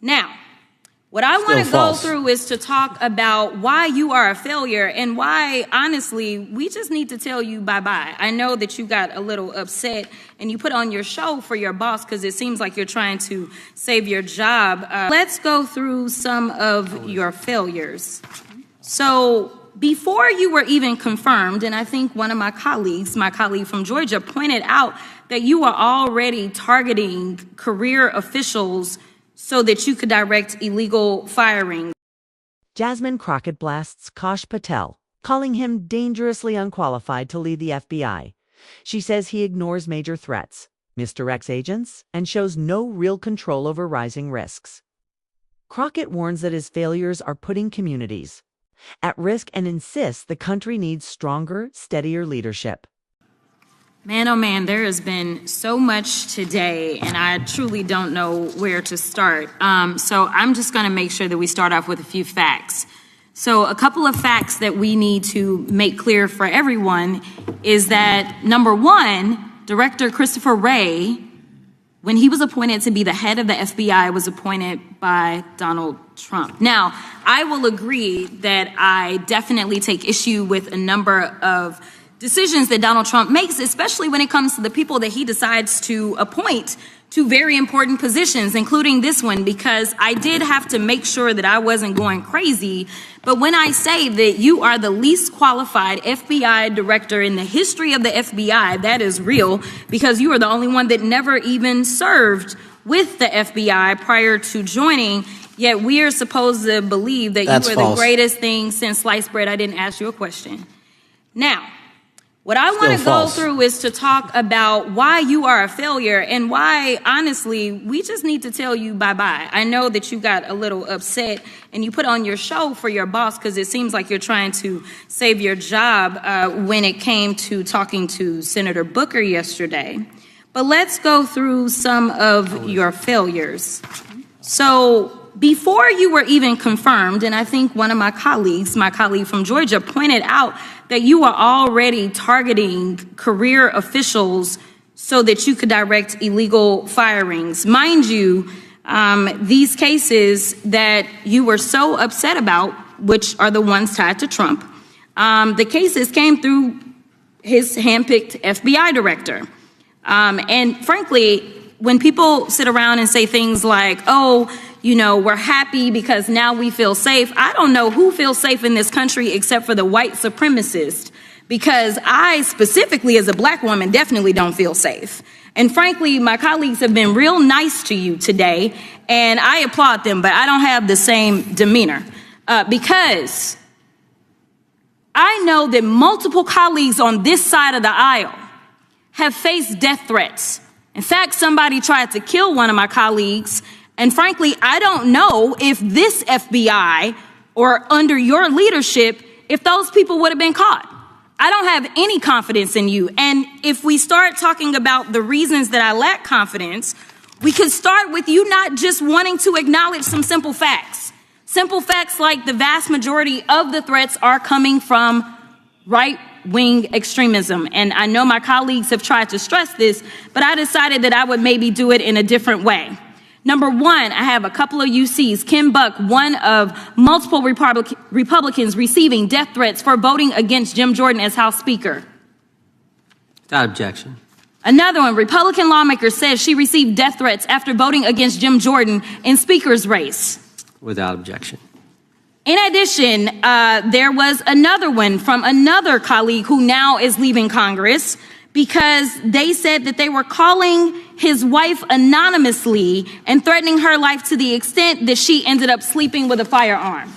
Now, what I want to go through is to talk about why you are a failure and why, honestly, we just need to tell you bye-bye. I know that you got a little upset and you put on your show for your boss because it seems like you're trying to save your job. Let's go through some of your failures. So before you were even confirmed, and I think one of my colleague from Georgia, pointed out that you were already targeting career officials so that you could direct illegal firing. Jasmine Crockett blasts Kosh Patel, calling him dangerously unqualified to lead the FBI. She says he ignores major threats, misdirects agents, and shows no real control over rising risks. Crockett warns that his failures are putting communities at risk and insists the country needs stronger, steadier leadership. Man, oh man, there has been so much today, and I truly don't know where to start. So I'm just going to make sure that we start off with a few facts. So a couple of facts that we need to make clear for everyone is that, number one, Director Christopher Wray, when he was appointed to be the head of the FBI, was appointed by Donald Trump. Now, I will agree that I definitely take issue with a number of decisions that Donald Trump makes, especially when it comes to the people that he decides to appoint to very important positions, including this one, because I did have to make sure that I wasn't going crazy. But when I say that you are the least qualified FBI director in the history of the FBI, that is real, because you are the only one that never even served with the FBI prior to joining. Yet we are supposed to believe that you are the greatest thing since sliced bread. I didn't ask you a question. Now, what I want to go through is to talk about why you are a failure and why, honestly, we just need to tell you bye-bye. I know that you got a little upset and you put on your show for your boss because it seems like you're trying to save your job when it came to talking to Senator Booker yesterday. But let's go through some of your failures. So before you were even confirmed, and I think one of my colleague from Georgia, pointed out that you were already targeting career officials so that you could direct illegal firings. Mind you, these cases that you were so upset about, which are the ones tied to Trump, the cases came through his handpicked FBI director. And frankly, when people sit around and say things like, oh, you know, we're happy because now we feel safe. I don't know who feels safe in this country except for the white supremacists, because I specifically as a black woman definitely don't feel safe. And frankly, my colleagues have been real nice to you today, and I applaud them, but I don't have the same demeanor because I know that multiple colleagues on this side of the aisle have faced death threats. In fact, somebody tried to kill one of my colleagues. And frankly, I don't know if this FBI or under your leadership, if those people would have been caught. I don't have any confidence in you. And if we start talking about the reasons that I lack confidence, we could start with you not just wanting to acknowledge some simple facts. Simple facts like the vast majority of the threats are coming from right-wing extremism. And I know my colleagues have tried to stress this, but I decided that I would maybe do it in a different way. Number one, I have a couple of UCs. Kim Buck, one of multiple Republicans receiving death threats for voting against Jim Jordan as House Speaker. Without objection. Another one, Republican lawmaker says she received death threats after voting against Jim Jordan in Speaker's race. Without objection. In addition, there was another one from another colleague who now is leaving Congress because they said that they were calling his wife anonymously and threatening her life to the extent that she ended up sleeping with a firearm.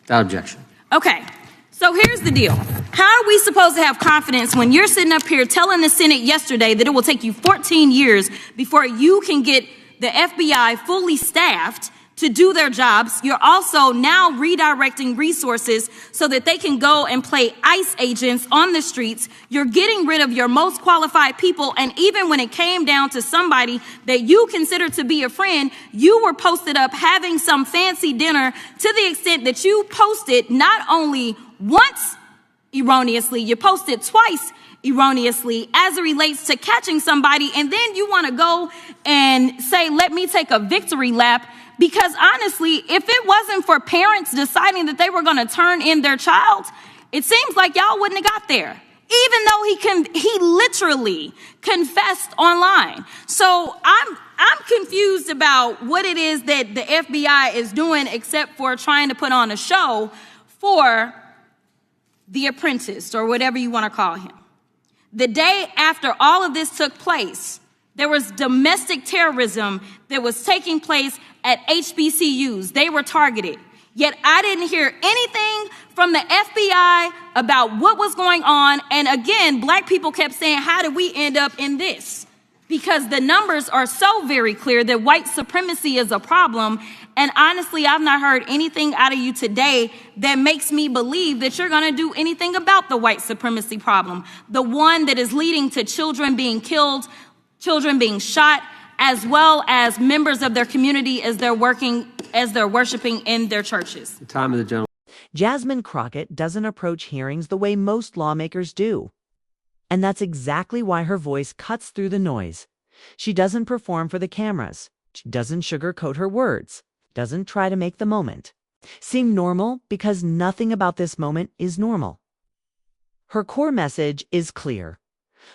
Without objection. Okay, so here's the deal. How are we supposed to have confidence when you're sitting up here telling the Senate yesterday that it will take you 14 years before you can get the FBI fully staffed to do their jobs? You're also now redirecting resources so that they can go and play ICE agents on the streets. You're getting rid of your most qualified people. And even when it came down to somebody that you consider to be a friend, you were posted up having some fancy dinner to the extent that you posted not only once erroneously, you posted twice erroneously as it relates to catching somebody, and then you want to go and say, let me take a victory lap, because honestly, if it wasn't for parents deciding that they were going to turn in their child, it seems like y'all wouldn't have got there, even though he literally confessed online. So I'm confused about what it is that the FBI is doing, except for trying to put on a show for The Apprentice, or whatever you want to call him. The day after all of this took place, there was domestic terrorism that was taking place at HBCUs. They were targeted. Yet I didn't hear anything from the FBI about what was going on. And again, black people kept saying, how did we end up in this? Because the numbers are so very clear that white supremacy is a problem. And honestly, I've not heard anything out of you today that makes me believe that you're going to do anything about the white supremacy problem, the one that is leading to children being killed, children being shot, as well as members of their community as they're worshiping in their churches. The time of the gentleman. Jasmine Crockett doesn't approach hearings the way most lawmakers do. And that's exactly why her voice cuts through the noise. She doesn't perform for the cameras. She doesn't sugarcoat her words. Doesn't try to make the moment seem normal, because nothing about this moment is normal. Her core message is clear.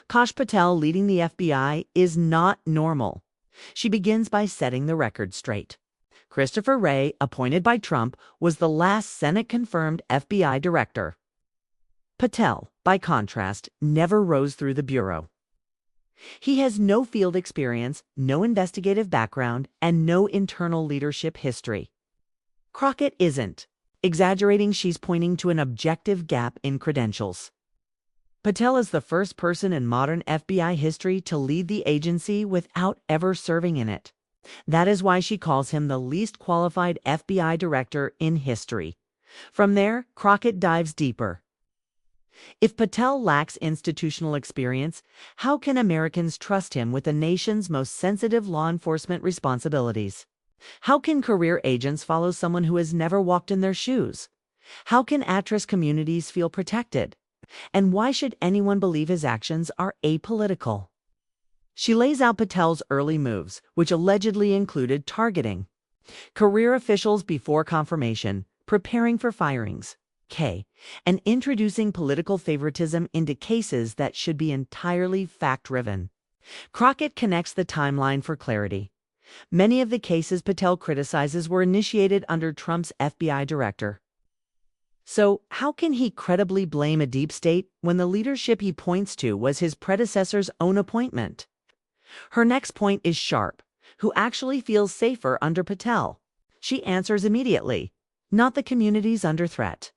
Kosh Patel leading the FBI is not normal. She begins by setting the record straight. Christopher Wray, appointed by Trump, was the last Senate-confirmed FBI director. Patel, by contrast, never rose through the bureau. He has no field experience, no investigative background, and no internal leadership history. Crockett isn't. Exaggerating, she's pointing to an objective gap in credentials. Patel is the first person in modern FBI history to lead the agency without ever serving in it. That is why she calls him the least qualified FBI director in history. From there, Crockett dives deeper. If Patel lacks institutional experience, how can Americans trust him with the nation's most sensitive law enforcement responsibilities? How can career agents follow someone who has never walked in their shoes? How can at-risk communities feel protected? And why should anyone believe his actions are apolitical? She lays out Patel's early moves, which allegedly included targeting career officials before confirmation, preparing for firings, and introducing political favoritism into cases that should be entirely fact-driven. Crockett connects the timeline for clarity. Many of the cases Patel criticizes were initiated under Trump's FBI director. So, how can he credibly blame a deep state when the leadership he points to was his predecessor's own appointment? Her next point is sharp. Who actually feels safer under Patel? She answers immediately. Not the communities under threat.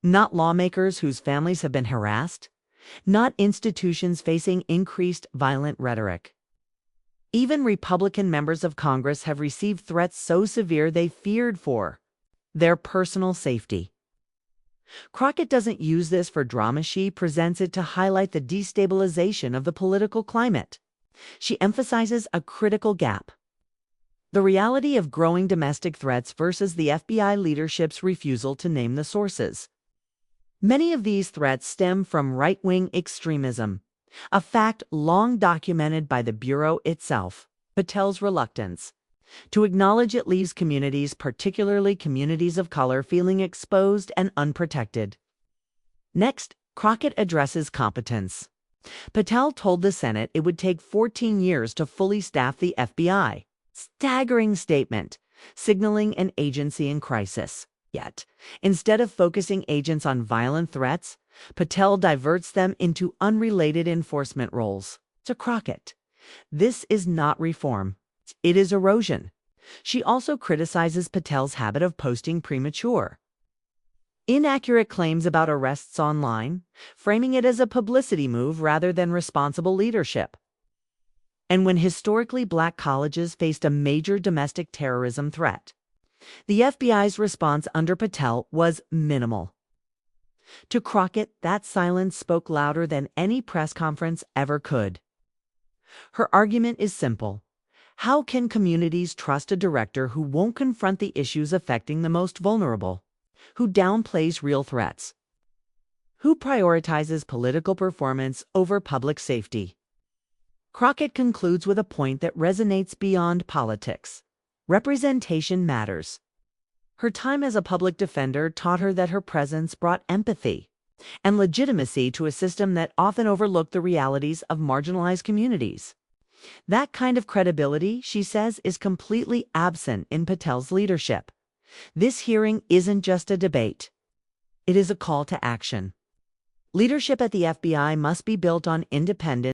Not lawmakers whose families have been harassed. Not institutions facing increased violent rhetoric. Even Republican members of Congress have received threats so severe they feared for their personal safety. Crockett doesn't use this for drama. She presents it to highlight the destabilization of the political climate. She emphasizes a critical gap: the reality of growing domestic threats versus the FBI leadership's refusal to name the sources. Many of these threats stem from right-wing extremism, a fact long documented by the Bureau itself. Patel's reluctance to acknowledge it leaves communities, particularly communities of color, feeling exposed and unprotected. Next, Crockett addresses competence. Patel told the Senate it would take 14 years to fully staff the FBI. Staggering statement, signaling an agency in crisis. Yet, instead of focusing agents on violent threats, Patel diverts them into unrelated enforcement roles. To Crockett, this is not reform. It is erosion. She also criticizes Patel's habit of posting premature, inaccurate claims about arrests online, framing it as a publicity move rather than responsible leadership. And when historically black colleges faced a major domestic terrorism threat, the FBI's response under Patel was minimal. To Crockett, that silence spoke louder than any press conference ever could. Her argument is simple. How can communities trust a director who won't confront the issues affecting the most vulnerable, who downplays real threats, who prioritizes political performance over public safety. Crockett concludes with a point that resonates beyond politics. Representation matters. Her time as a public defender taught her that her presence brought empathy and legitimacy to a system that often overlooked the realities of marginalized communities. That kind of credibility, she says, is completely absent in Patel's leadership. This hearing isn't just a debate. It is a call to action. Leadership at the FBI must be built on independence.